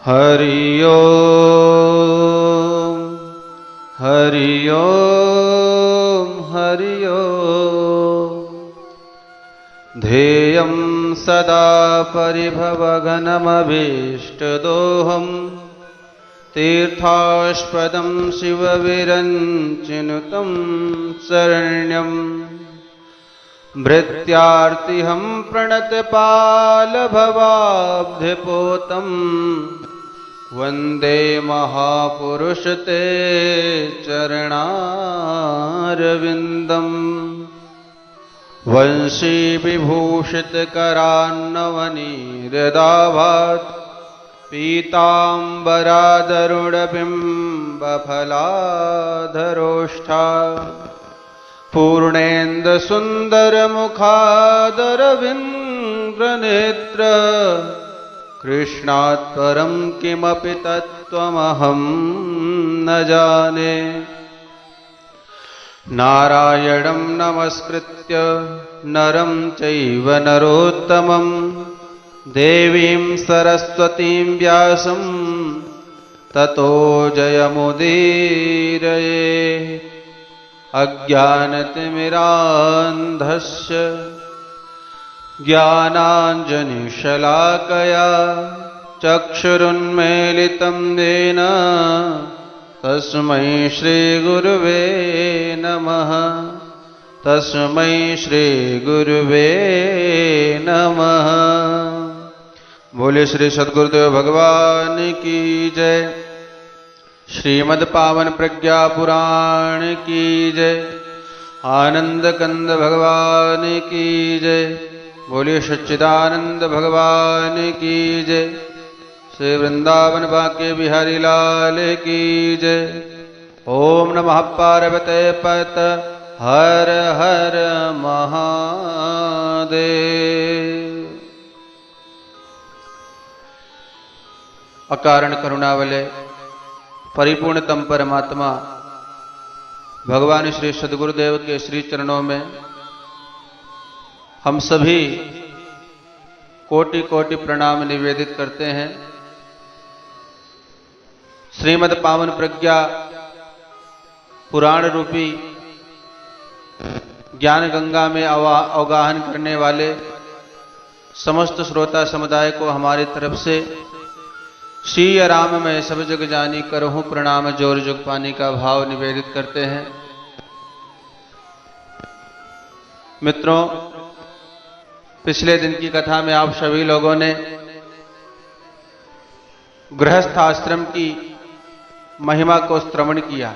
हरि ओम हरि ओम हरि ओम। ध्येयं सदा परिभवघनमभीष्टदोहं तीर्थास्पदं शिवविरञ्चिनुतं शरण्यं भृत्यार्तिहं प्रणतपालभवाब्धिपोतं वन्दे महापुरुष ते चरणारविन्दम्। वंशी विभूषितकरान्नवनीरदाभात् पीताम्बरादरुणबिम्बफलाधरोष्ठा पूर्णेन्दुसुन्दरमुखादरविन्द्रनेत्र कृष्णात् परं किमपि तत्त्वमहं न जाने। नारायणं नमस्कृत्य नरं चैव नरोत्तमं देवीं सरस्वतीं व्यासं ततो जयमुदीरये। अज्ञानतिमिरान्धस्य ज्ञानाञ्जनशलाकया चक्षुरुन्मीलितं येन तस्मै श्रीगुरुवे नमः। तस्मै श्रीगुरुवे नमः। बोले श्री सद्गुरुदेव भगवान की जय। श्रीमद् पावन प्रज्ञा पुराण की जय। आनंद कंद भगवान की जय। बोले सच्चिदानंद भगवान की जय। श्री वृंदावन बांके बिहारी लाल की जय। ओम नमः पार्वते पत हर हर महादेव। अकारण करुणावले परिपूर्णतम परमात्मा भगवान श्री सद्गुरुदेव के श्री चरणों में हम सभी कोटि कोटि प्रणाम निवेदित करते हैं। श्रीमद् पावन प्रज्ञा पुराण रूपी ज्ञान गंगा में अवगाहन करने वाले समस्त श्रोता समुदाय को हमारी तरफ से श्री राम में सब जग जानी करहूं प्रणाम जोर जुग पानी का भाव निवेदित करते हैं। मित्रों, पिछले दिन की कथा में आप सभी लोगों ने गृहस्थ आश्रम की महिमा को श्रवण किया।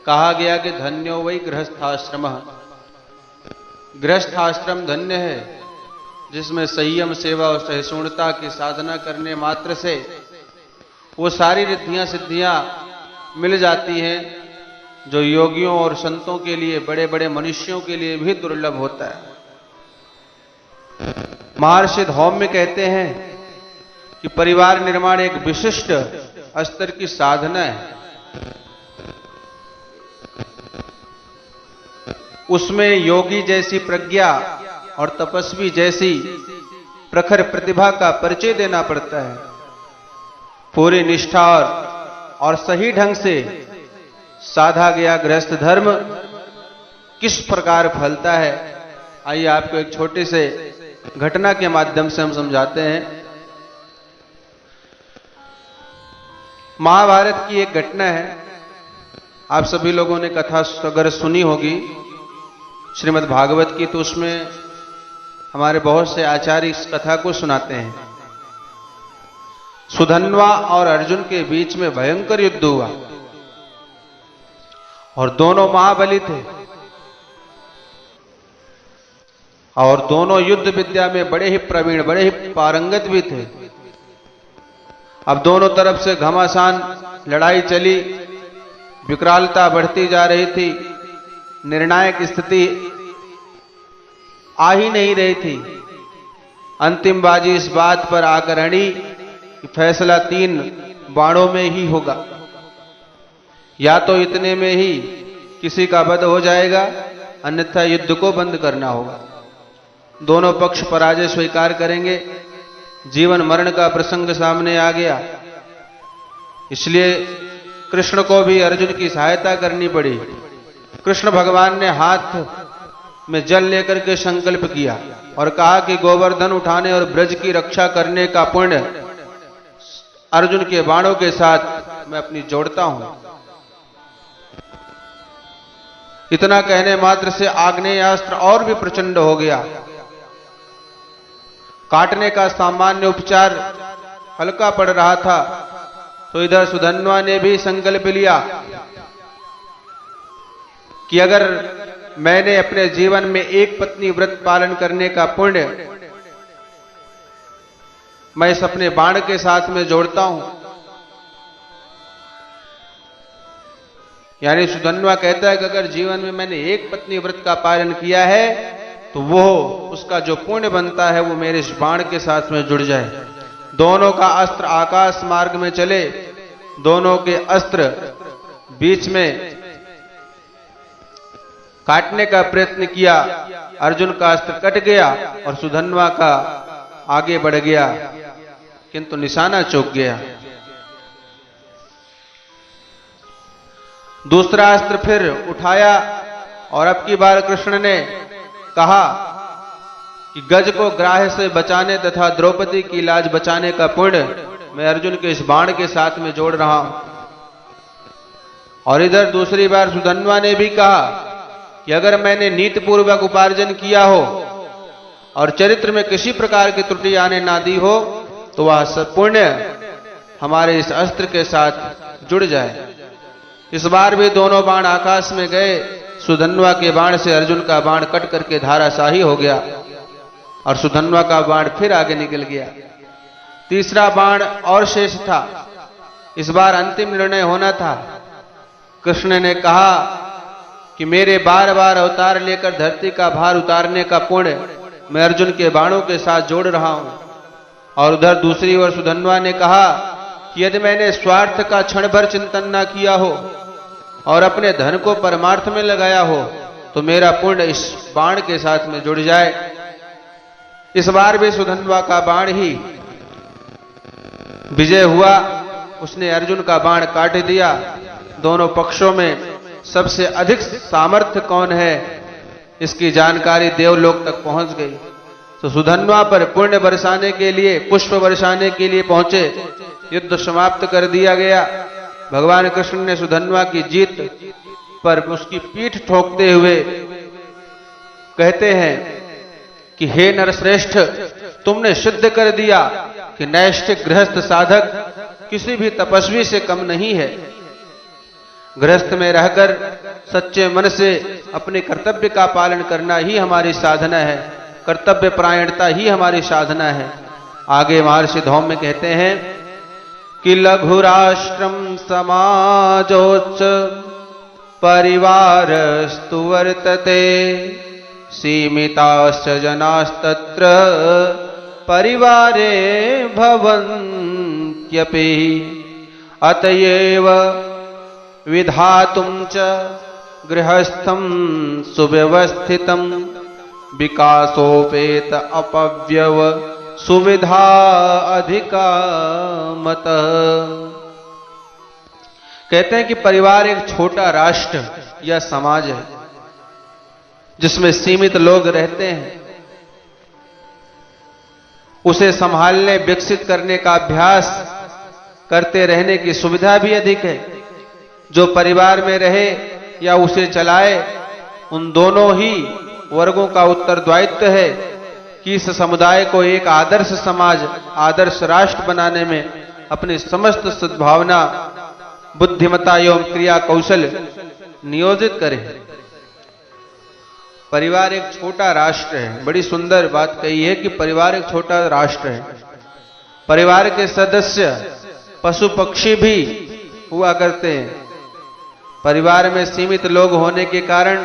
कहा गया कि धन्यो वै गृहस्थाश्रम। गृहस्थ आश्रम धन्य है जिसमें संयम सेवा और सहिष्णुता की साधना करने मात्र से वो सारी रिद्धियां सिद्धियां मिल जाती हैं जो योगियों और संतों के लिए, बड़े बड़े मनुष्यों के लिए भी दुर्लभ होता है। महर्षि धौम्य कहते हैं कि परिवार निर्माण एक विशिष्ट स्तर की साधना है। उसमें योगी जैसी प्रज्ञा और तपस्वी जैसी प्रखर प्रतिभा का परिचय देना पड़ता है। पूरी निष्ठा और सही ढंग से साधा गया गृहस्थ धर्म किस प्रकार फलता है, आइए आपको एक छोटे से घटना के माध्यम से हम समझाते हैं। महाभारत की एक घटना है। आप सभी लोगों ने कथा अगर सुनी होगी श्रीमद् भागवत की, तो उसमें हमारे बहुत से आचार्य इस कथा को सुनाते हैं। सुधन्वा और अर्जुन के बीच में भयंकर युद्ध हुआ और दोनों महाबली थे और दोनों युद्ध विद्या में बड़े ही प्रवीण, बड़े ही पारंगत भी थे। अब दोनों तरफ से घमासान लड़ाई चली, विकरालता बढ़ती जा रही थी, निर्णायक स्थिति आ ही नहीं रही थी। अंतिम बाजी इस बात पर आकर अड़ी कि फैसला 3 बाणों में ही होगा। या तो इतने में ही किसी का वध हो जाएगा, अन्यथा युद्ध को बंद करना होगा। दोनों पक्ष पराजय स्वीकार करेंगे जीवन मरण का प्रसंग सामने आ गया। इसलिए कृष्ण को भी अर्जुन की सहायता करनी पड़ी। कृष्ण भगवान ने हाथ में जल लेकर के संकल्प किया और कहा कि गोवर्धन उठाने और ब्रज की रक्षा करने का पुण्य अर्जुन के बाणों के साथ मैं अपनी जोड़ता हूं। इतना कहने मात्र से आग्नेयास्त्र और भी प्रचंड हो गया। काटने का सामान्य उपचार हल्का पड़ रहा था, तो इधर सुधन्वा ने भी संकल्प लिया कि अगर मैंने अपने जीवन में एक पत्नी व्रत पालन करने का पुण्य मैं इस अपने बाण के साथ में जोड़ता हूं। यानी सुधन्वा कहता है कि अगर जीवन में मैंने एक पत्नी व्रत का पालन किया है तो वो उसका जो पुण्य बनता है वो मेरे इस बाण के साथ में जुड़ जाए। दोनों का अस्त्र आकाश मार्ग में चले, दोनों के अस्त्र बीच में काटने का प्रयत्न किया। अर्जुन का अस्त्र कट गया और सुधन्वा का आगे बढ़ गया, किंतु निशाना चूक गया। दूसरा अस्त्र फिर उठाया और अब की बार कृष्ण ने कहा कि गज को ग्राह से बचाने तथा द्रौपदी की लाज बचाने का पुण्य मैं अर्जुन के इस बाण के साथ में जोड़ रहा हूं। और इधर दूसरी बार सुधन्वा ने भी कहा कि अगर मैंने नीतिपूर्वक उपार्जन किया हो और चरित्र में किसी प्रकार की त्रुटि आने ना दी हो तो वह सब पुण्य हमारे इस अस्त्र के साथ जुड़ जाए। इस बार भी दोनों बाण आकाश में गए। सुधन्वा के बाण से अर्जुन का बाण कट करके धाराशाही हो गया और सुधन्वा का बाण फिर आगे निकल गया। तीसरा बाण और शेष था। इस बार अंतिम निर्णय होना था। कृष्ण ने कहा कि मेरे बार बार अवतार लेकर धरती का भार उतारने का पुण्य मैं अर्जुन के बाणों के साथ जोड़ रहा हूं। और उधर दूसरी ओर सुधन्वा ने कहा कि यदि मैंने स्वार्थ का क्षण भर चिंतन न किया हो और अपने धन को परमार्थ में लगाया हो तो मेरा पुण्य इस बाण के साथ में जुड़ जाए। इस बार भी सुधन्वा का बाण ही विजय हुआ। उसने अर्जुन का बाण काट दिया। दोनों पक्षों में सबसे अधिक सामर्थ्य कौन है इसकी जानकारी देवलोक तक पहुंच गई। तो सुधन्वा पर पुण्य बरसाने के लिए, पुष्प बरसाने के लिए पहुंचे। युद्ध समाप्त कर दिया गया। भगवान कृष्ण ने सुधन्वा की जीत पर उसकी पीठ ठोकते हुए कहते हैं कि हे नरश्रेष्ठ, तुमने सिद्ध कर दिया कि नैष्ठिक गृहस्थ साधक किसी भी तपस्वी से कम नहीं है। गृहस्थ में रहकर सच्चे मन से अपने कर्तव्य का पालन करना ही हमारी साधना है। कर्तव्य परायणता ही हमारी साधना है। आगे महर्षि धौम्य कहते हैं कि लघु राष्ट्रम समाजोच्च परिवारस्तु वर्तते सीमिताश्च जनास्तत्र परिवारे भवन्त्यपि अतएव विधातुं च गृहस्थं सुव्यवस्थितं विकासोपेत अपव्यव सुविधा अधिका मत। कहते हैं कि परिवार एक छोटा राष्ट्र या समाज है जिसमें सीमित लोग रहते हैं। उसे संभालने, विकसित करने का अभ्यास करते रहने की सुविधा भी अधिक है। जो परिवार में रहे या उसे चलाए, उन दोनों ही वर्गों का उत्तरदायित्व है कि इस समुदाय को एक आदर्श समाज, आदर्श राष्ट्र बनाने में अपनी समस्त सद्भावना, बुद्धिमत्ता एवं क्रिया कौशल नियोजित करें। परिवार एक छोटा राष्ट्र है। बड़ी सुंदर बात कही है कि परिवार एक छोटा राष्ट्र है। परिवार के सदस्य पशु पक्षी भी हुआ करते हैं। परिवार में सीमित लोग होने के कारण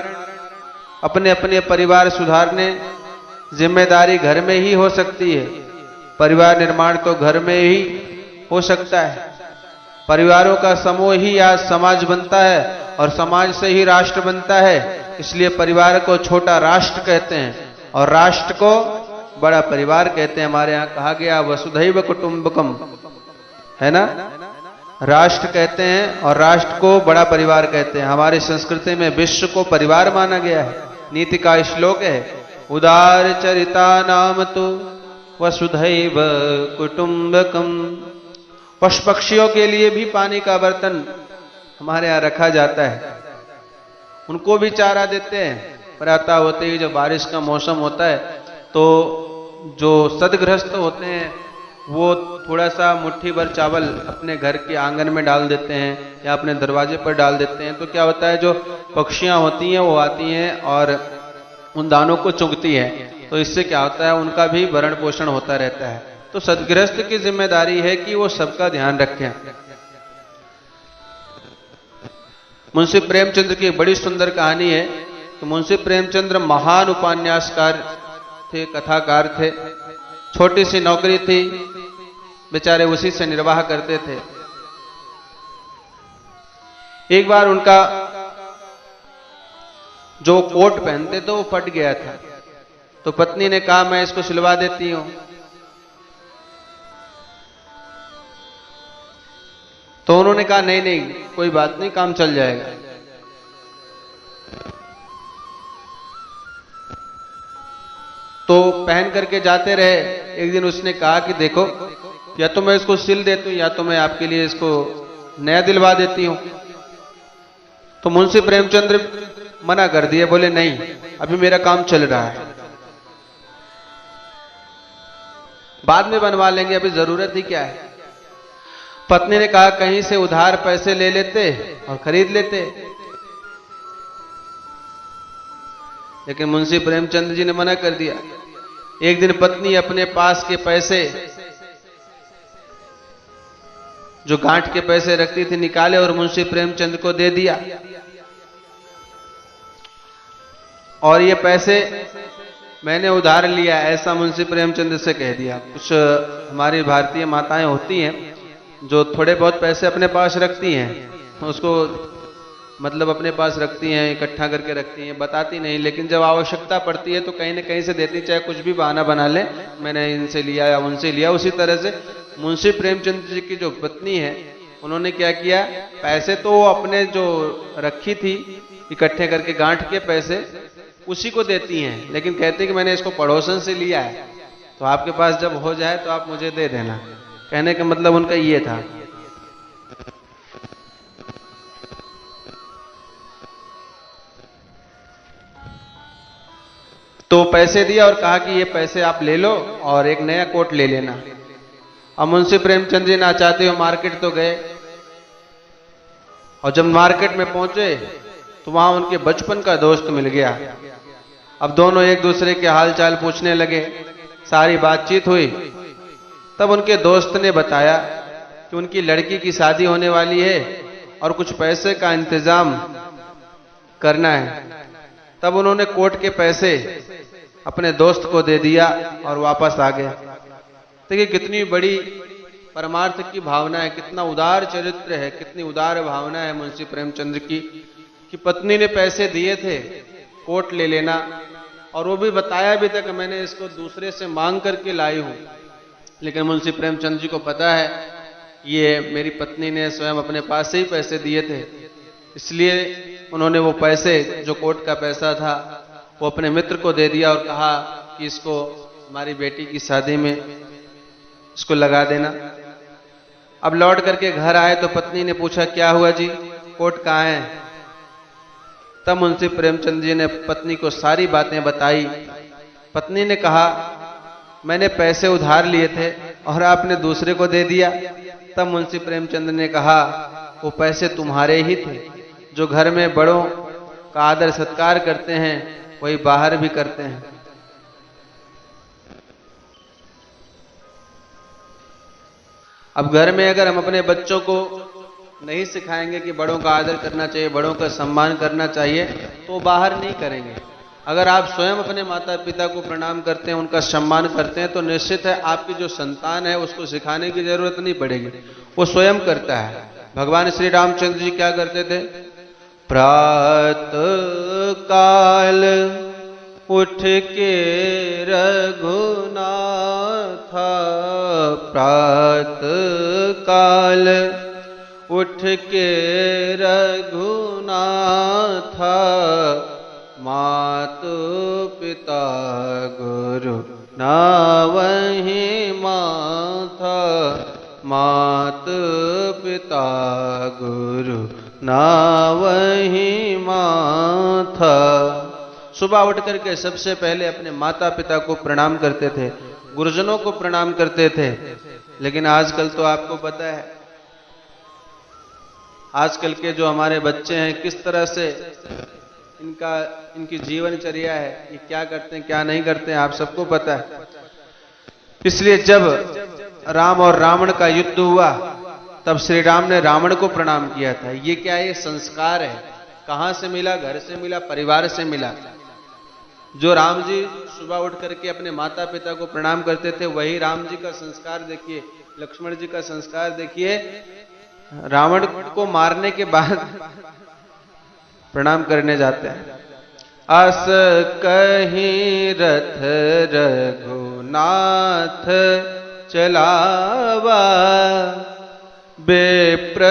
अपने अपने परिवार सुधारने जिम्मेदारी घर में ही हो सकती है। परिवार निर्माण तो घर में ही हो सकता है। परिवारों का समूह ही आज समाज बनता है और समाज से ही राष्ट्र बनता है। इसलिए परिवार को छोटा राष्ट्र कहते हैं और राष्ट्र को बड़ा परिवार कहते हैं। हमारे यहाँ कहा गया वसुधैव कुटुंबकम, है ना। राष्ट्र कहते हैं और राष्ट्र को बड़ा परिवार कहते हैं। हमारी संस्कृति में विश्व को परिवार माना गया है। नीति का श्लोक है, उदार चरिता नाम तो वसुधैव कुटुंबकम। पशु पक्षियों के लिए भी पानी का बर्तन हमारे यहाँ रखा जाता है, उनको भी चारा देते हैं। प्रातः होते ही जब बारिश का मौसम होता है तो जो सदगृहस्थ होते हैं वो थोड़ा सा मुट्ठी भर चावल अपने घर के आंगन में डाल देते हैं या अपने दरवाजे पर डाल देते हैं। तो क्या होता है, जो पक्षियां होती हैं वो आती हैं और उन दानों को चुगती है, तो इससे क्या होता है, उनका भी भरण पोषण होता रहता है। तो सदगृहस्थ की जिम्मेदारी है कि वो सबका ध्यान रखें। मुंशी प्रेमचंद्र की बड़ी सुंदर कहानी है कि मुंशी प्रेमचंद्र महान उपन्यासकार थे, कथाकार थे। छोटी सी नौकरी थी, बेचारे उसी से निर्वाह करते थे। एक बार उनका जो कोट पहनते थे वो फट गया था, तो पत्नी ने कहा मैं इसको सिलवा देती हूं। तो उन्होंने कहा नहीं नहीं कोई बात नहीं, काम चल जाएगा। तो पहन करके जाते रहे। एक दिन उसने कहा कि देखो, या तो मैं इसको सिल देती हूं या तो मैं आपके लिए इसको नया दिलवा देती हूं। तो मुंशी प्रेमचंद्र मना कर दिए, बोले नहीं अभी मेरा काम चल रहा है, बाद में बनवा लेंगे, अभी जरूरत ही क्या है। पत्नी ने कहा कहीं से उधार पैसे ले लेते और खरीद लेते, लेकिन मुंशी प्रेमचंद्र जी ने मना कर दिया। एक दिन पत्नी अपने पास के पैसे, जो गांठ के पैसे रखती थी, निकाले और मुंशी प्रेमचंद्र को दे दिया। और ये पैसे मैंने उधार लिया, ऐसा मुंशी प्रेमचंद्र से कह दिया। कुछ हमारी भारतीय माताएं होती हैं जो थोड़े बहुत पैसे अपने पास रखती हैं, उसको मतलब अपने पास रखती हैं, इकट्ठा करके रखती हैं, बताती नहीं, लेकिन जब आवश्यकता पड़ती है तो कहीं ना कहीं से देती, चाहे कुछ भी बहाना बना ले, मैंने इनसे लिया या उनसे लिया। उसी तरह से मुंशी प्रेमचंद्र जी की जो पत्नी है, उन्होंने क्या किया, पैसे तो वो अपने जो रखी थी इकट्ठे करके गांठ के पैसे उसी को देती हैं, लेकिन कहते कि मैंने इसको पड़ोसन से लिया है, तो आपके पास जब हो जाए तो आप मुझे दे देना। कहने का मतलब उनका ये था। तो पैसे दिया और कहा कि ये पैसे आप ले लो और एक नया कोट ले लेना। अब मुंशी प्रेमचंद जी ना चाहते हो मार्केट तो गए, और जब मार्केट में पहुंचे तो वहां उनके बचपन का दोस्त मिल गया। अब दोनों एक दूसरे के हाल चाल पूछने लगे, सारी बातचीत हुई। तब उनके दोस्त ने बताया कि उनकी लड़की की शादी होने वाली है और कुछ पैसे का इंतजाम करना है। तब उन्होंने कोट के पैसे अपने दोस्त को दे दिया और वापस आ गए। देखिए कितनी बड़ी परमार्थ की भावना है, कितना उदार चरित्र है, कितनी उदार भावना है मुंशी प्रेमचंद्र की, कि पत्नी ने पैसे दिए थे कोट ले लेना, और वो भी बताया भी था कि मैंने इसको दूसरे से मांग करके लाई हूं, लेकिन मुंशी प्रेमचंद जी को पता है ये मेरी पत्नी ने स्वयं अपने पास से ही पैसे दिए थे, इसलिए उन्होंने वो पैसे जो कोट का पैसा था वो अपने मित्र को दे दिया और कहा कि इसको हमारी बेटी की शादी में इसको लगा देना। अब लौट करके घर आए तो पत्नी ने पूछा क्या हुआ जी, कोट कहाँ है? तब मुंशी प्रेमचंद जी ने पत्नी को सारी बातें बताई। पत्नी ने कहा मैंने पैसे उधार लिए थे और आपने दूसरे को दे दिया। तब मुंशी प्रेमचंद ने कहा वो पैसे तुम्हारे ही थे, जो घर में बड़ों का आदर सत्कार करते हैं वही बाहर भी करते हैं। अब घर में अगर हम अपने बच्चों को नहीं सिखाएंगे कि बड़ों का आदर करना चाहिए, बड़ों का सम्मान करना चाहिए, तो बाहर नहीं करेंगे। अगर आप स्वयं अपने माता पिता को प्रणाम करते हैं, उनका सम्मान करते हैं, तो निश्चित है आपकी जो संतान है उसको सिखाने की जरूरत नहीं पड़ेगी, वो स्वयं करता है। भगवान श्री रामचंद्र जी क्या करते थे? प्रातः काल उठ के रघुनाथ प्रात काल, उठ के रघुनाथ मातु पिता गुरु नावहि माथा, मातु पिता गुरु नावहि माथा। सुबह उठ करके सबसे पहले अपने माता पिता को प्रणाम करते थे, गुरुजनों को प्रणाम करते थे। लेकिन आजकल तो आपको पता है, आजकल के जो हमारे बच्चे हैं किस तरह से इनकी जीवनचर्या है, ये क्या करते हैं क्या नहीं करते हैं, आप सबको पता है। इसलिए जब राम और रावण का युद्ध हुआ तब श्री राम ने रावण को प्रणाम किया था। ये क्या है? ये संस्कार है। कहां से मिला? घर से मिला, परिवार से मिला। जो राम जी सुबह उठ करके अपने माता पिता को प्रणाम करते थे, वही राम जी का संस्कार देखिए, लक्ष्मण जी का संस्कार देखिए। रावण को मारने के बाद प्रणाम करने जाते हैं। अस कहीं रथ रघुनाथ चलावा, बेप्र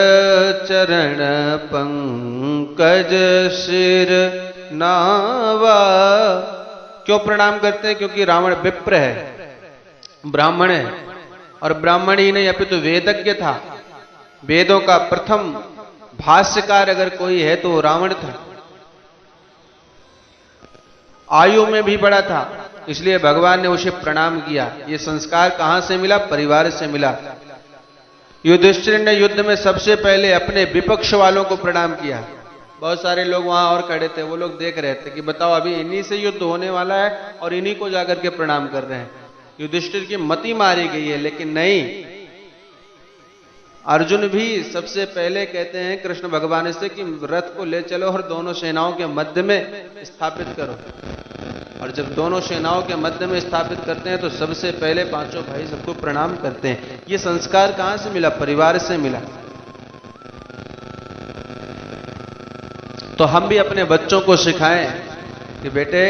चरण पंकज सिर नावा। क्यों प्रणाम करते हैं? क्योंकि रावण विप्र है, ब्राह्मण है, और ब्राह्मण ही नहीं अपितु वेदज्ञ था। वेदों का प्रथम भाष्यकार अगर कोई है तो रावण था। आयु में भी बड़ा था, इसलिए भगवान ने उसे प्रणाम किया। ये संस्कार कहां से मिला? परिवार से मिला। युधिष्ठिर ने युद्ध में सबसे पहले अपने विपक्ष वालों को प्रणाम किया। बहुत सारे लोग वहां और खड़े थे, वो लोग देख रहे थे कि बताओ अभी इन्हीं से युद्ध होने वाला है और इन्हीं को जाकर के प्रणाम कर रहे हैं। युधिष्ठिर की मति मारी गई है, लेकिन नहीं, अर्जुन भी सबसे पहले कहते हैं कृष्ण भगवान से कि रथ को ले चलो और दोनों सेनाओं के मध्य में स्थापित करो। और जब दोनों सेनाओं के मध्य में स्थापित करते हैं तो सबसे पहले पांचों भाई सबको प्रणाम करते हैं। ये संस्कार कहां से मिला? परिवार से मिला। तो हम भी अपने बच्चों को सिखाएं कि बेटे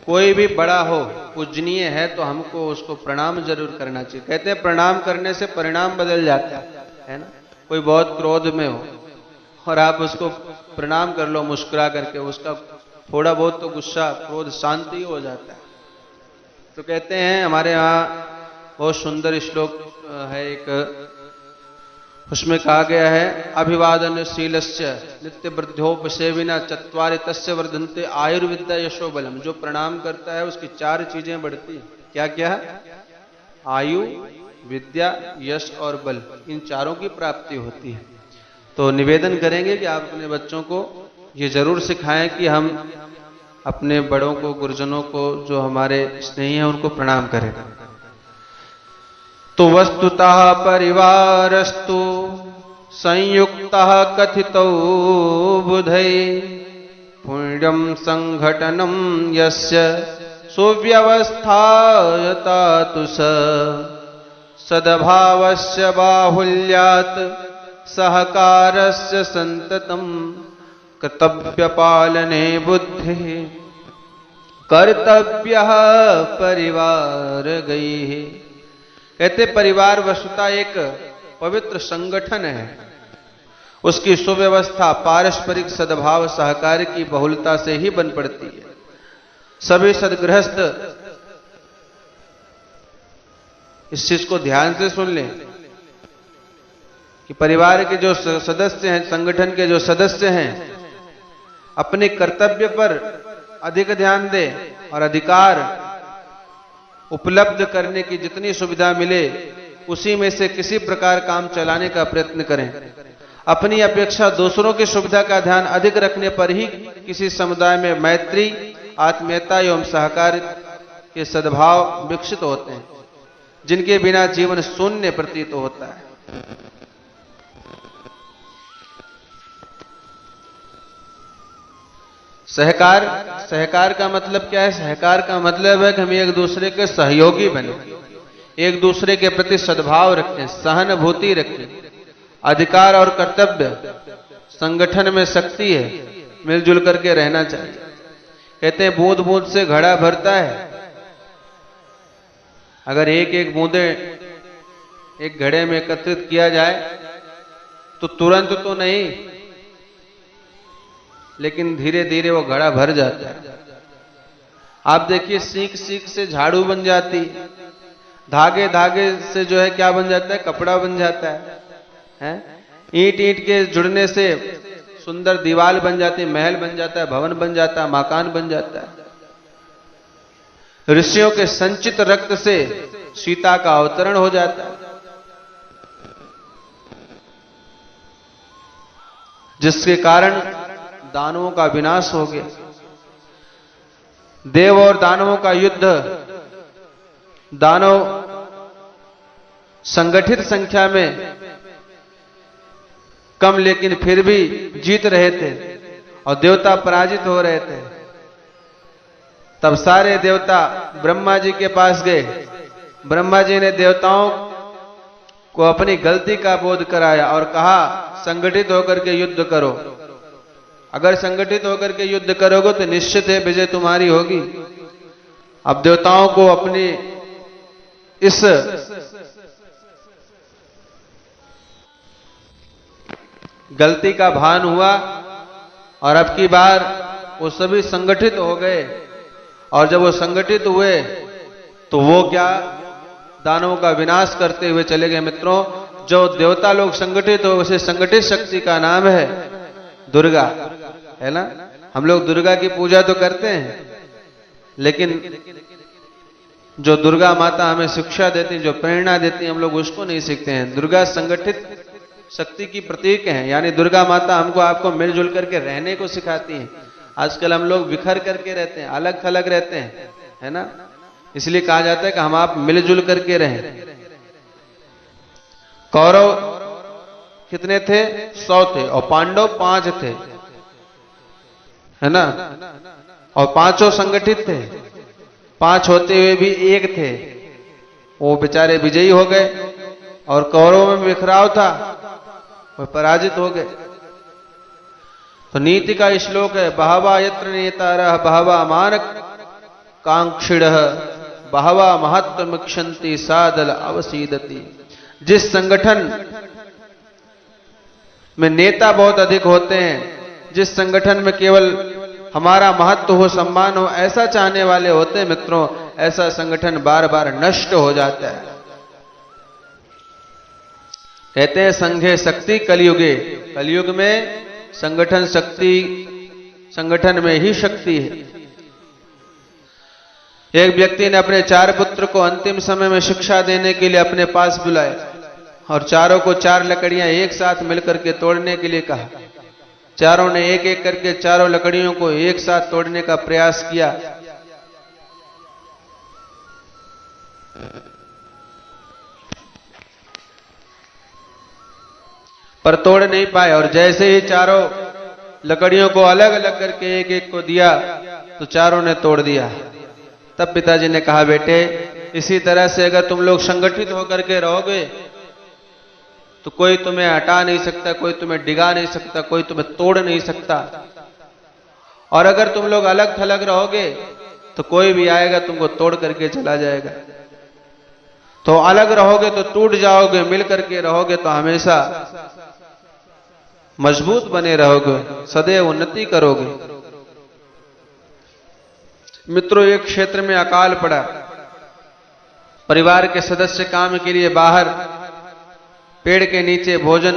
कोई भी बड़ा हो, पूजनीय है, तो हमको उसको प्रणाम जरूर करना चाहिए। कहते हैं प्रणाम करने से परिणाम बदल जाता है ना। कोई बहुत क्रोध में हो और आप उसको प्रणाम कर लो मुस्कुरा करके, उसका थोड़ा बहुत तो गुस्सा क्रोध शांति हो जाता है। तो कहते हैं हमारे यहाँ बहुत सुंदर श्लोक है एक, उसमें कहा गया है अभिवादन शीलस्य नित्य वृद्धोपसेविना चत्वारि तस्य वर्धन्ते आयुर्विद्या यशो बलम। जो प्रणाम करता है उसकी 4 चीजें बढ़ती हैं। क्या क्या? आयु, विद्या, यश और बल, इन चारों की प्राप्ति होती है। तो निवेदन करेंगे कि आप अपने बच्चों को ये जरूर सिखाएं कि हम अपने बड़ों को, गुरुजनों को, जो हमारे स्नेही हैं, उनको प्रणाम करें। तो वस्तुतः परिवारस्तु संयुक्तः कथितौ बुधै, पुण्यं संघटनं यस्य सुव्यवस्थायतातु सद्भावस्य बाहुल्यात् सहकारस्य संततं कर्तव्यपालने बुद्धिः कर्तव्यः परिवारगैः। कहते परिवार वस्तुतः एक पवित्र संगठन है। उसकी सुव्यवस्था पारस्परिक सद्भाव सहकार की बहुलता से ही बन पड़ती है। सभी सद्गृहस्थ इस चीज को ध्यान से सुन लें कि परिवार के जो सदस्य हैं, संगठन के जो सदस्य हैं, अपने कर्तव्य पर अधिक ध्यान दें और अधिकार उपलब्ध करने की जितनी सुविधा मिले उसी में से किसी प्रकार काम चलाने का प्रयत्न करें। अपनी अपेक्षा दूसरों की सुविधा का ध्यान अधिक रखने पर ही किसी समुदाय में मैत्री, आत्मीयता एवं सहकार के सद्भाव विकसित होते हैं, जिनके बिना जीवन शून्य प्रतीत होता है। सहकार का मतलब क्या है? सहकार का मतलब है कि हम एक दूसरे के सहयोगी बने, एक दूसरे के प्रति सद्भाव रखें, सहानुभूति रखें। अधिकार और कर्तव्य संगठन में शक्ति है, मिलजुल करके रहना चाहिए। कहते हैं बूंद बूंद से घड़ा भरता है। अगर एक एक बूंदे एक घड़े में एकत्रित किया जाए तो तुरंत तो नहीं, लेकिन धीरे धीरे वो घड़ा भर जाता है। आप देखिए सीख सीख से झाड़ू बन जाती, धागे धागे से जो है क्या बन जाता है, कपड़ा बन जाता है? ईंट ईंट के जुड़ने से सुंदर दीवार बन जाती, महल बन जाता है, भवन बन जाता है, मकान बन जाता है। ऋषियों के संचित रक्त से सीता का अवतरण हो जाता है, जिसके कारण दानवों का विनाश हो गया। देव और दानवों का युद्ध, दानव संगठित संख्या में कम लेकिन फिर भी जीत रहे थे और देवता पराजित हो रहे थे। तब सारे देवता ब्रह्मा जी के पास गए। ब्रह्मा जी ने देवताओं को अपनी गलती का बोध कराया और कहा संगठित होकर के युद्ध करो। अगर संगठित होकर के युद्ध करोगे तो निश्चित है विजय तुम्हारी होगी। अब देवताओं को अपनी इस गलती का भान हुआ और अब की बार वो सभी संगठित हो गए। और जब वो संगठित हुए तो वो क्या, दानवों का विनाश करते हुए चले गए। मित्रों, जो देवता लोग संगठित हो उसे संगठित शक्ति का नाम है दुर्गा, है ना। हम लोग दुर्गा की पूजा तो करते हैं, लेकिन जो दुर्गा माता हमें शिक्षा देती, जो प्रेरणा देती, हम लोग उसको नहीं सीखते हैं। दुर्गा संगठित शक्ति की प्रतीक है, यानी दुर्गा माता हमको आपको मिलजुल करके रहने को सिखाती है। आजकल हम लोग बिखर करके रहते हैं, अलग थलग रहते हैं, है ना। इसलिए कहा जाता है कि हम आप मिलजुल करके रहें। कौरव कितने थे? 100 थे और पांडव 5 थे, है ना। और पांचों संगठित थे, 5 होते हुए भी एक थे। वो बेचारे विजयी हो गए और कौरवों में बिखराव था, वो पराजित हो गए। तो नीति का श्लोक है, बहवा यत्र नेतारः बहवा मानक कांक्षिणः बहवा महत्त्वमिक्षन्ति सादल अवसीदति। जिस संगठन में नेता बहुत अधिक होते हैं, जिस संगठन में केवल हमारा महत्व हो, सम्मान हो, ऐसा चाहने वाले होते हैं मित्रों, ऐसा संगठन बार बार नष्ट हो जाता है। कहते हैं संघे शक्ति कलयुगे, कलयुग में संगठन शक्ति, संगठन में ही शक्ति है। एक व्यक्ति ने अपने 4 पुत्र को अंतिम समय में शिक्षा देने के लिए अपने पास बुलाया और चारों को 4 लकड़ियां एक साथ मिलकर के तोड़ने के लिए कहा। चारों ने एक एक करके चारों लकड़ियों को एक साथ तोड़ने का प्रयास किया, पर तोड़ नहीं पाए। और जैसे ही चारों लकड़ियों को अलग अलग करके एक एक को दिया तो चारों ने तोड़ दिया। तब पिताजी ने कहा, बेटे इसी तरह से अगर तुम लोग संगठित होकर के रहोगे तो कोई तुम्हें हटा नहीं सकता, कोई तुम्हें डिगा नहीं सकता, कोई तुम्हें तोड़ नहीं सकता। और अगर तुम लोग अलग थलग रहोगे तो कोई भी आएगा तुमको तोड़ करके चला जाएगा। तो अलग रहोगे तो टूट जाओगे, मिल करके रहोगे तो हमेशा मजबूत बने रहोगे, सदैव उन्नति करोगे। मित्रों, एक क्षेत्र में अकाल पड़ा। परिवार के सदस्य काम के लिए बाहर पेड़ के नीचे भोजन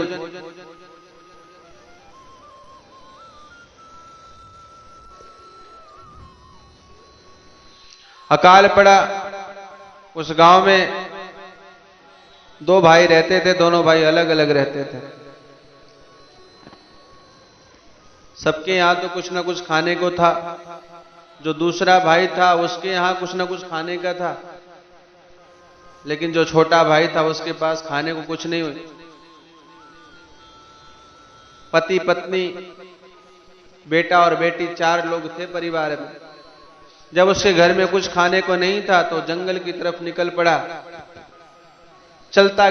अकाल पड़ा। उस गांव में 2 भाई रहते थे, दोनों भाई अलग अलग रहते थे। सबके यहां तो कुछ ना कुछ खाने को था। जो दूसरा भाई था उसके यहां कुछ ना कुछ खाने का था, लेकिन जो छोटा भाई था उसके पास खाने को कुछ नहीं हुआ। पति पत्नी, बेटा और बेटी, 4 लोग थे परिवार में। जब उसके घर में कुछ खाने को नहीं था तो जंगल की तरफ निकल पड़ा। चलता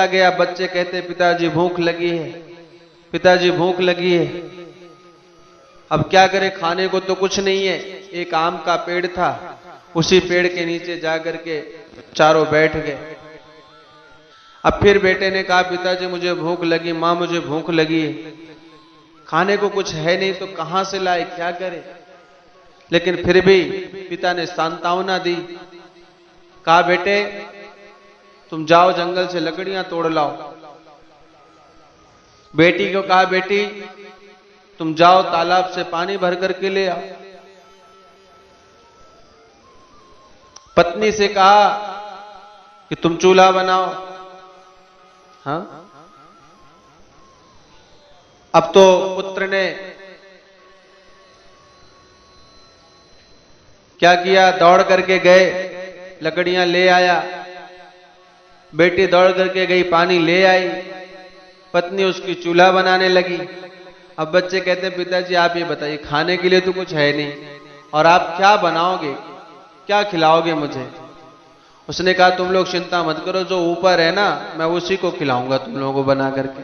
गया। बच्चे कहते, पिताजी भूख लगी है, पिताजी भूख लगी है। अब क्या करे, खाने को तो कुछ नहीं है। एक आम का पेड़ था, उसी पेड़ के नीचे जाकर के चारों बैठ गए। अब फिर बेटे ने कहा, पिताजी मुझे भूख लगी, मां मुझे भूख लगी है, खाने को कुछ है नहीं तो कहां से लाए, क्या करे। लेकिन फिर भी पिता ने सांत्वना दी, कहा बेटे तुम जाओ जंगल से लकड़ियां तोड़ लाओ। बेटी को कहा, बेटी तुम जाओ तालाब से पानी भर करके ले आओ। पत्नी से कहा कि तुम चूल्हा बनाओ। हाँ, अब तो पुत्र ने क्या किया, दौड़ करके गए, लकड़ियां ले आया। बेटी दौड़ करके गई, पानी ले आई, पत्नी उसकी चूल्हा बनाने लगी। अब बच्चे कहते हैं, पिताजी आप ये बताइए, खाने के लिए तो कुछ है नहीं और आप क्या बनाओगे, क्या खिलाओगे मुझे। उसने कहा, तुम लोग चिंता मत करो, जो ऊपर है ना मैं उसी को खिलाऊंगा तुम लोगों को बना करके।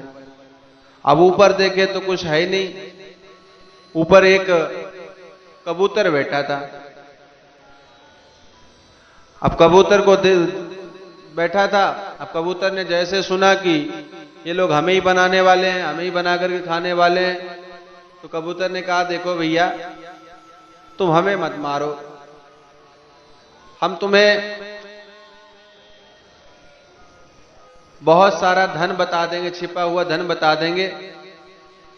अब ऊपर देखे तो कुछ है ही नहीं, ऊपर एक कबूतर बैठा था। अब कबूतर को बैठा था, अब कबूतर ने जैसे सुना कि ये लोग हमें ही बनाने वाले हैं, हमें ही बना करके खाने वाले हैं, तो कबूतर ने कहा, देखो भैया तुम हमें मत मारो, हम तुम्हें बहुत सारा धन बता देंगे, छिपा हुआ धन बता देंगे,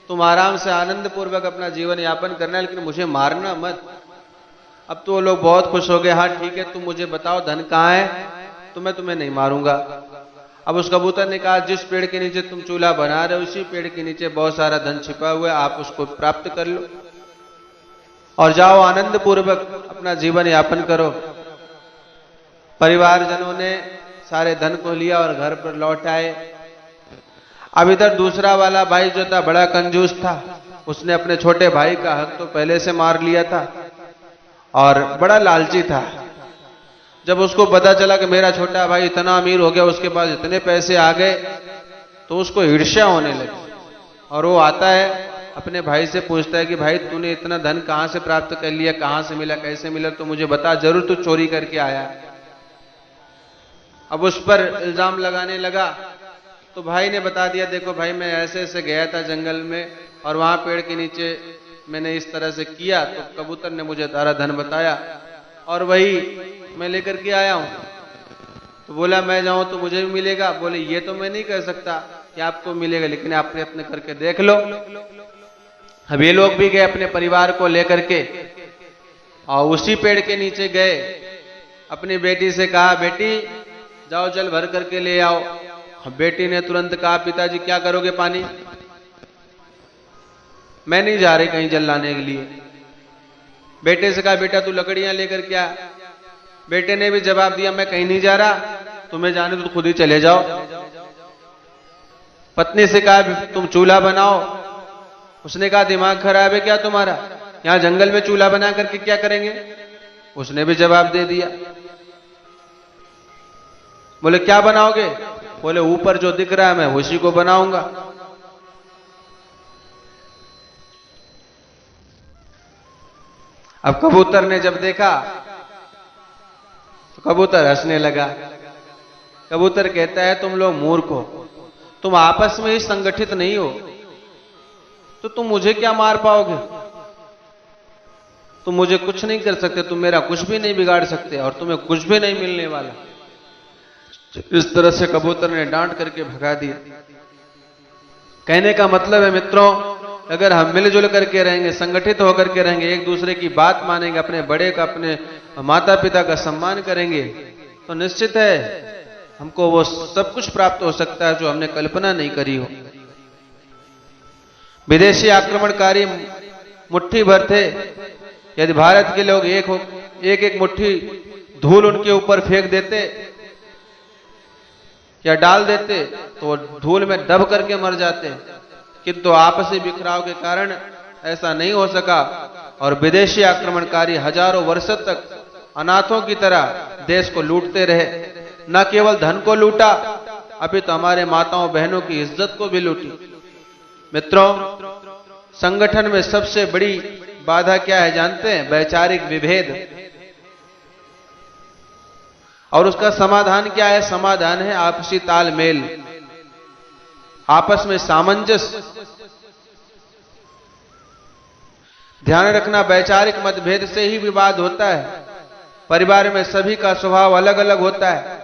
तुम आराम से आनंद पूर्वक अपना जीवन यापन करना, लेकिन मुझे मारना मत। अब तो वो लोग बहुत खुश हो गए, हाँ ठीक है तुम मुझे बताओ धन कहाँ है, तो मैं तुम्हें नहीं मारूंगा। अब उस कबूतर ने कहा, जिस पेड़ के नीचे तुम चूल्हा बना रहे हो उसी पेड़ के नीचे बहुत सारा धन छिपा हुआ है, आप उसको प्राप्त कर लो और जाओ आनंद पूर्वक अपना जीवन यापन करो। परिवारजनों ने सारे धन को लिया और घर पर लौट आए। अब इधर दूसरा वाला भाई जो था बड़ा कंजूस था, उसने अपने छोटे भाई का हक तो पहले से मार लिया था और बड़ा लालची था। जब उसको पता चला कि मेरा छोटा भाई इतना अमीर हो गया, उसके पास इतने पैसे आ गए, तो उसको ईर्ष्या होने लगी और वो आता है अपने भाई से पूछता है कि भाई तूने इतना धन कहां से प्राप्त कर लिया, कहां से मिला, कैसे मिला, तो मुझे बता, जरूर तू चोरी करके आया। अब उस पर इल्जाम लगाने लगा, तो भाई ने बता दिया, देखो भाई मैं ऐसे ऐसे गया था जंगल में और वहां पेड़ के नीचे मैंने इस तरह से किया, तो कबूतर ने मुझे सारा धन बताया और वही मैं लेकर के आया हूं। तो बोला मैं जाऊं तो मुझे भी मिलेगा। बोले ये तो मैं नहीं कह सकता कि आपको मिलेगा, लेकिन आप प्रयत्न करके देख लो। अब ये लोग भी गए अपने परिवार को लेकर के और उसी पेड़ के नीचे गए। अपनी बेटी से कहा, बेटी जाओ जल भर करके ले आओ। बेटी ने तुरंत कहा, पिताजी क्या करोगे पानी, मैं नहीं जा रही कहीं जल लाने के लिए। बेटे से कहा, बेटा तू लकड़ियां लेकर के आ। बेटे ने भी जवाब दिया, मैं कहीं नहीं जा रहा, तुम्हें जाने तो खुद ही चले जाओ। पत्नी से कहा, तुम चूल्हा बनाओ। उसने कहा, दिमाग खराब है क्या तुम्हारा, यहां जंगल में चूल्हा बना करके क्या करेंगे। उसने भी जवाब दे दिया। बोले क्या बनाओगे, बोले ऊपर जो दिख रहा है मैं उसी को बनाऊंगा। अब कबूतर ने जब देखा तो कबूतर हंसने लगा। कबूतर कहता है, तुम लोग मूर्ख हो, तुम आपस में ही संगठित नहीं हो, तो तुम मुझे क्या मार पाओगे, तुम मुझे कुछ नहीं कर सकते, तुम मेरा कुछ भी नहीं बिगाड़ सकते और तुम्हें कुछ भी नहीं मिलने वाला। इस तरह से कबूतर ने डांट करके भगा दिया। कहने का मतलब है मित्रों, अगर हम मिलजुल करके रहेंगे, संगठित होकर के रहेंगे, एक दूसरे की बात मानेंगे, अपने बड़े का, अपने माता पिता का सम्मान करेंगे, तो निश्चित है हमको वो सब कुछ प्राप्त हो सकता है जो हमने कल्पना नहीं करी हो। विदेशी आक्रमणकारी मुट्ठी भर थे, यदि भारत के लोग एक एक मुट्ठी धूल उनके ऊपर फेंक देते या डाल देते तो वो धूल में दब करके मर जाते, किंतु आपसी बिखराव के कारण ऐसा नहीं हो सका और विदेशी आक्रमणकारी हजारों वर्ष तक अनाथों की तरह देश को लूटते रहे। न केवल धन को लूटा, अभी तो हमारे माताओं बहनों की इज्जत को भी लूटी। मित्रों, संगठन में सबसे बड़ी बाधा क्या है जानते हैं? वैचारिक विभेद। और उसका समाधान क्या है? समाधान है आपसी तालमेल, आपस में सामंजस्य। ध्यान रखना, वैचारिक मतभेद से ही विवाद होता है। परिवार में सभी का स्वभाव अलग अलग होता है।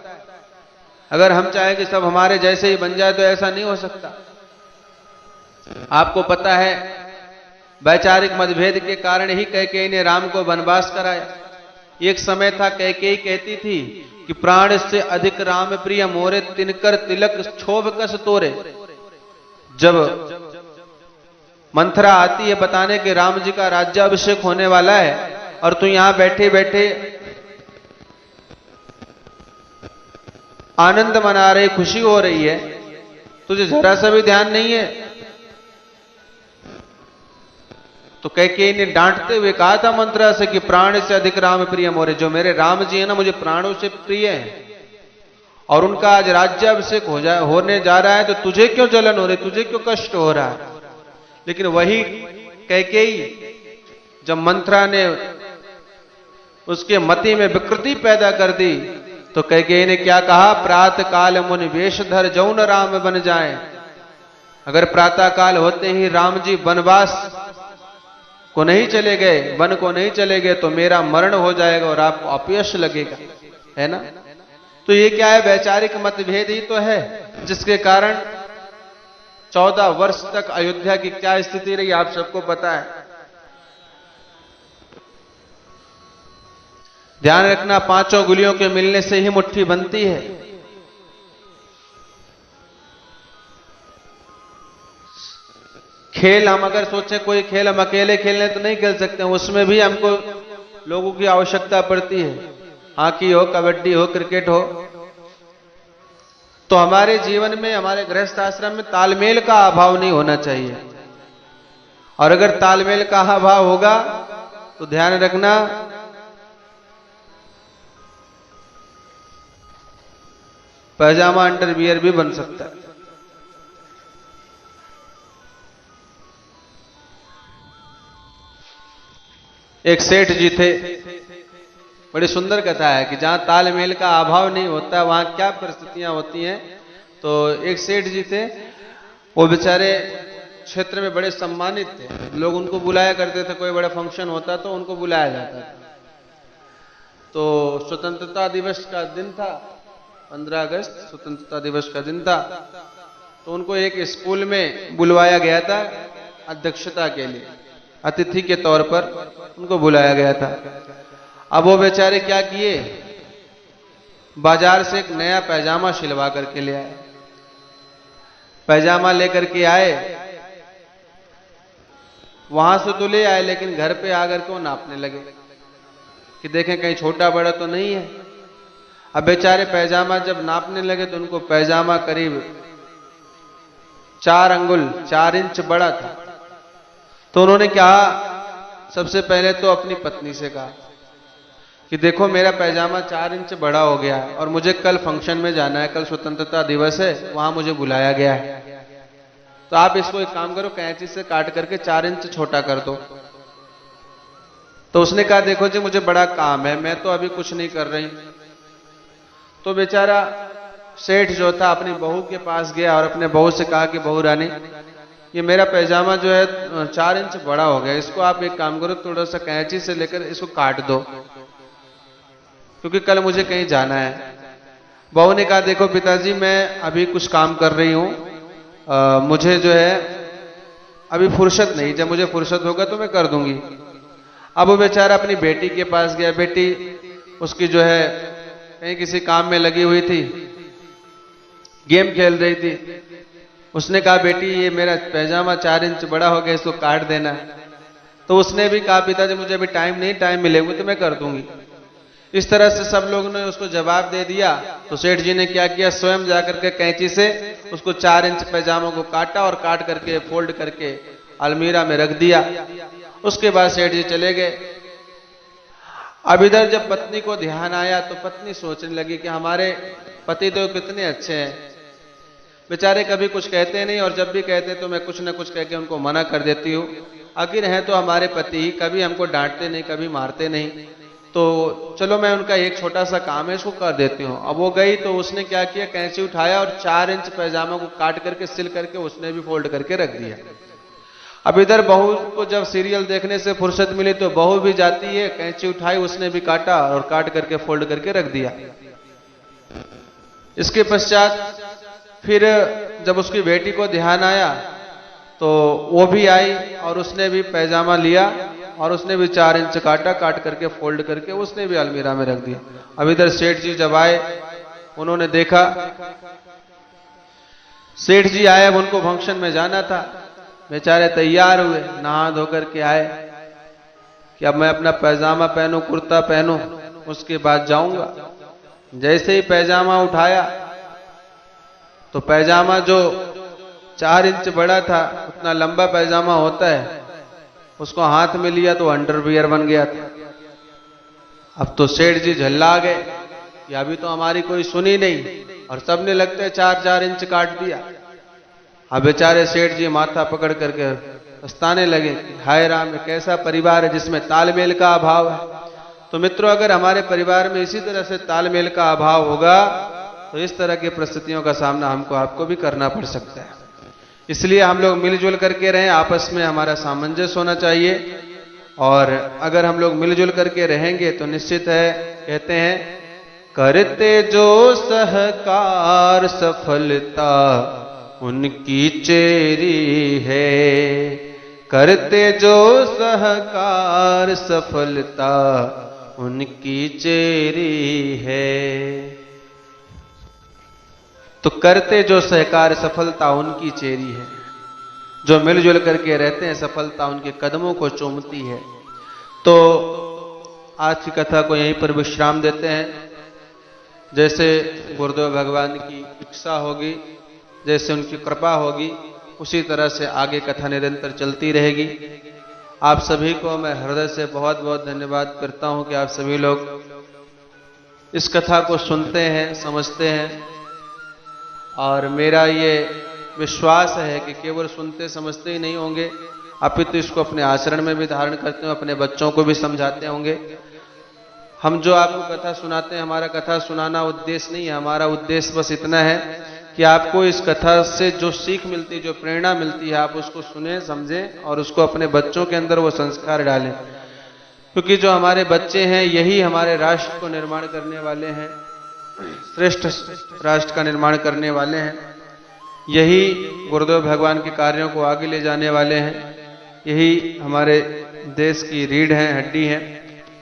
अगर हम चाहें कि सब हमारे जैसे ही बन जाए तो ऐसा नहीं हो सकता। आपको पता है, वैचारिक मतभेद के कारण ही कैकेयी ने राम को वनवास कराया। एक समय था कैकेयी कहती थी कि प्राण से अधिक राम प्रिय मोरे, तिनकर तिलक क्षोभ कस तोरे। जब मंथरा आती है बताने के राम जी का राज्याभिषेक होने वाला है और तू यहां बैठे बैठे आनंद मना रही, खुशी हो रही है, तुझे जरा सा भी ध्यान नहीं है। तो कैकेयी ने डांटते हुए कहा था मंथरा से कि प्राण से अधिक राम प्रिय मोरे, जो मेरे राम जी है ना मुझे प्राणों से प्रिय है और उनका आज राज्याभिषेक होने जा रहा है, तो तुझे क्यों जलन हो रही, तुझे क्यों कष्ट हो रहा है? लेकिन वही कैकेयी जब मंथरा ने उसके मति में विकृति पैदा कर दी तो कैकेयी ने क्या कहा? प्रातः काल मुनि वेशधर जौन राम बन जाए। अगर प्रातः काल होते ही राम जी वनवास को नहीं चले गए, वन को नहीं चले गए, तो मेरा मरण हो जाएगा और आपको अपयश लगेगा, है ना? तो ये क्या है? वैचारिक मतभेद ही तो है, जिसके कारण 14 वर्ष तक अयोध्या की क्या स्थिति रही आप सबको पता है। ध्यान रखना, पांचों गुलियों के मिलने से ही मुट्ठी बनती है। खेल हम अगर सोचे कोई खेल हम अकेले खेलने तो नहीं खेल सकते, उसमें भी हमको लोगों की आवश्यकता पड़ती है। हॉकी हो, कबड्डी हो, क्रिकेट हो। तो हमारे जीवन में, हमारे गृहस्थ आश्रम में तालमेल का अभाव नहीं होना चाहिए। और अगर तालमेल का अभाव होगा तो ध्यान रखना पैजामा अंडरवियर भी बन सकता है। एक सेठ जी थे, बड़ी सुंदर कथा है कि जहां तालमेल का अभाव नहीं होता वहां क्या परिस्थितियां होती हैं। तो एक सेठ जी थे, वो बेचारे क्षेत्र में बड़े सम्मानित थे, लोग उनको बुलाया करते थे, कोई बड़ा फंक्शन होता तो उनको बुलाया जाता था। तो स्वतंत्रता दिवस का दिन था, 15 अगस्त स्वतंत्रता दिवस का दिन था, तो उनको एक स्कूल में बुलवाया गया था अध्यक्षता के लिए, अतिथि के तौर पर उनको बुलाया गया था। अब वो बेचारे क्या किए, बाजार से एक नया पैजामा सिलवा करके ले आए। पैजामा लेकर के आए, वहां से तो ले आए, लेकिन घर पे आकर के वो नापने लगे कि देखें कहीं छोटा बड़ा तो नहीं है। अब बेचारे पैजामा जब नापने लगे तो उनको पैजामा करीब 4 अंगुल 4 इंच बड़ा था। तो उन्होंने कहा, सबसे पहले तो अपनी पत्नी से कहा कि देखो मेरा पैजामा 4 इंच बड़ा हो गया है और मुझे कल फंक्शन में जाना है, कल स्वतंत्रता दिवस है, वहां मुझे बुलाया गया है, तो आप इसको एक काम करो, कैंची से काट करके 4 इंच छोटा कर दो। तो उसने कहा देखो जी मुझे बड़ा काम है, मैं तो अभी कुछ नहीं कर रही। तो बेचारा सेठ जो था अपनी बहू के पास गया और अपने बहू से कहा कि बहू रानी, ये मेरा पैजामा जो है 4 इंच बड़ा हो गया, इसको आप एक काम करो, थोड़ा सा कैंची से लेकर इसको काट दो, क्योंकि कल मुझे कहीं जाना है। बहू ने कहा देखो पिताजी मैं अभी कुछ काम कर रही हूं, मुझे जो है अभी फुर्सत नहीं, जब मुझे फुर्सत होगा तो मैं कर दूंगी। अब वो बेचारा अपनी बेटी के पास गया, बेटी उसकी जो है कहीं किसी काम में लगी हुई थी, गेम खेल रही थी। उसने कहा बेटी ये मेरा पैजामा 4 इंच बड़ा हो गया, इसको काट देना। तो उसने भी कहा पिताजी मुझे अभी टाइम नहीं, टाइम मिलेगा तो मैं कर दूंगी। इस तरह से सब लोगों ने उसको जवाब दे दिया। तो सेठ जी ने क्या किया, स्वयं जाकर के कैंची से उसको 4 इंच पैजामा को काटा और काट करके फोल्ड करके अलमीरा में रख दिया। उसके बाद सेठ जी चले गए। अब इधर जब पत्नी को ध्यान आया तो पत्नी सोचने लगी कि हमारे पति तो कितने अच्छे हैं, बेचारे कभी कुछ कहते नहीं और जब भी कहते तो मैं कुछ ना कुछ कह के उनको मना कर देती हूँ। आखिर हैं तो हमारे पति ही, कभी हमको डांटते नहीं, कभी मारते नहीं, तो चलो मैं उनका एक छोटा सा काम है इसको कर देती हूँ। अब वो गई तो उसने क्या किया, कैंची उठाया और 4 इंच पैजामा को काट करके सिल करके उसने भी फोल्ड करके रख दिया। अब इधर बहू को जब सीरियल देखने से फुर्सत मिली तो बहू भी जाती है, कैंची उठाई, उसने भी काटा और काट करके फोल्ड करके रख दिया। इसके पश्चात फिर जब उसकी बेटी को ध्यान आया तो वो भी आई और उसने भी पैजामा लिया और उसने भी 4 इंच काटा, काट करके फोल्ड करके उसने भी अलमीरा में रख दिया। अब इधर सेठ जी जब आए, उन्होंने देखा, सेठ जी आए, अब उनको फंक्शन में जाना था, बेचारे तैयार हुए, नहा धो करके आए कि अब मैं अपना पैजामा पहनूं, कुर्ता पहनूं, उसके बाद जाऊंगा। जैसे ही पैजामा उठाया तो पैजामा जो 4 इंच बड़ा था, उतना लंबा पैजामा होता है, उसको हाथ में लिया तो अंडरवियर बन गया था। अब तो सेठ जी झल्ला गए कि अभी तो हमारी कोई सुनी नहीं और सबने लगता है 4-4 इंच काट दिया। अब बेचारे सेठ जी माथा पकड़ करके पछताने लगे, हाय राम, कैसा परिवार है जिसमें तालमेल का अभाव है। तो मित्रों, अगर हमारे परिवार में इसी तरह से तालमेल का अभाव होगा तो इस तरह की परिस्थितियों का सामना हमको आपको भी करना पड़ सकता है। इसलिए हम लोग मिलजुल करके रहें, आपस में हमारा सामंजस्य होना चाहिए, और अगर हम लोग मिलजुल करके रहेंगे तो निश्चित है, कहते हैं, करते जो सहकार सफलता उनकी चेरी है, करते जो सहकार सफलता उनकी चेरी है। तो करते जो सहकार सफलता उनकी चेरी है, जो मिलजुल करके रहते हैं सफलता उनके कदमों को चूमती है। तो आज की कथा को यहीं पर विश्राम देते हैं। जैसे गुरुदेव भगवान की इच्छा होगी, जैसे उनकी कृपा होगी, उसी तरह से आगे कथा निरंतर चलती रहेगी। आप सभी को मैं हृदय से बहुत बहुत धन्यवाद करता हूं कि आप सभी लोग इस कथा को सुनते हैं, समझते हैं, और मेरा ये विश्वास है कि केवल सुनते समझते ही नहीं होंगे, अपितु इसको अपने आचरण में भी धारण करते हो, अपने बच्चों को भी समझाते होंगे। हम जो आपको कथा सुनाते हैं, हमारा कथा सुनाना उद्देश्य नहीं है, हमारा उद्देश्य बस इतना है कि आपको इस कथा से जो सीख मिलती है, जो प्रेरणा मिलती है, आप उसको सुने, समझें और उसको अपने बच्चों के अंदर वो संस्कार डालें। क्योंकि जो हमारे बच्चे हैं यही हमारे राष्ट्र को निर्माण करने वाले हैं, श्रेष्ठ राष्ट्र का निर्माण करने वाले हैं, यही गुरुदेव भगवान के कार्यों को आगे ले जाने वाले हैं, यही हमारे देश की रीढ़ है, हड्डी है।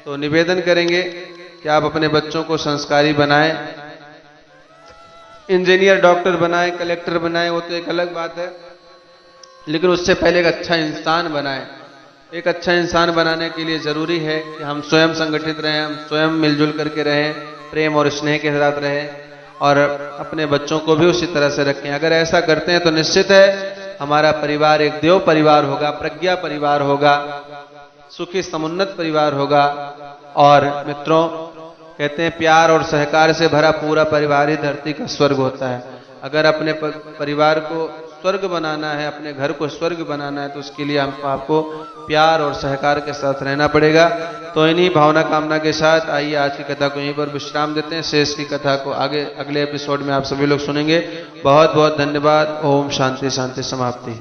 तो निवेदन करेंगे कि आप अपने बच्चों को संस्कारी बनाएं, इंजीनियर, डॉक्टर बनाएं, कलेक्टर बनाएं, वो तो एक अलग बात है, लेकिन उससे पहले एक अच्छा इंसान बनाएं। एक अच्छा इंसान बनाने के लिए जरूरी है कि हम स्वयं संगठित रहें, हम स्वयं मिलजुल करके रहें, प्रेम और स्नेह के साथ रहें और अपने बच्चों को भी उसी तरह से रखें। अगर ऐसा करते हैं तो निश्चित है हमारा परिवार एक देव परिवार होगा, प्रज्ञा परिवार होगा, सुखी समुन्नत परिवार होगा। और मित्रों, कहते हैं प्यार और सहकार से भरा पूरा परिवार ही धरती का स्वर्ग होता है। अगर अपने परिवार को स्वर्ग बनाना है, अपने घर को स्वर्ग बनाना है, तो उसके लिए आपको प्यार और सहकार के साथ रहना पड़ेगा। तो इन्हीं भावना कामना के साथ आइए आज की कथा को यहीं पर विश्राम देते हैं। शेष की कथा को आगे अगले एपिसोड में आप सभी लोग सुनेंगे। बहुत बहुत धन्यवाद। ओम शांति शांति समाप्ति।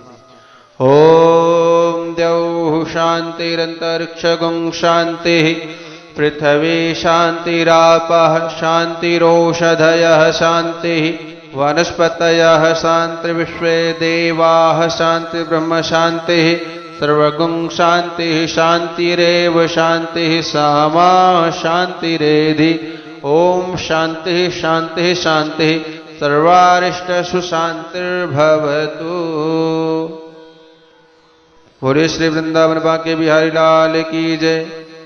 ओम द्यौः शांतिरंतरिक्षगं शांति, पृथ्वी शांतिरापः शांतिरोषधयः शांति, वनस्पतयः शांति, विश्वे देवाः शांति, ब्रह्म शांति, सर्वगुं शांति शांतिरेव शांति, सामा शांतिरेधि। ओम शांति शांति शांति, सर्वारिष्टसु शांतिर्भवतु। बोले श्री वृंदावन बांके बिहारी लाल की जय।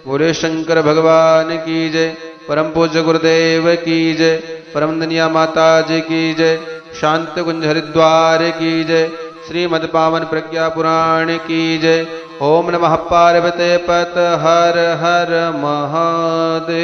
बोले शंकर भगवान की जय। परम पूज्य गुरुदेव की जय। परम दनिया माता जी की जय। शांत कुंज हरिद्वार की जय। श्रीमद् पावन प्रज्ञा पुराण की जय। ओम नमः पार्वते पत हर हर महादेव।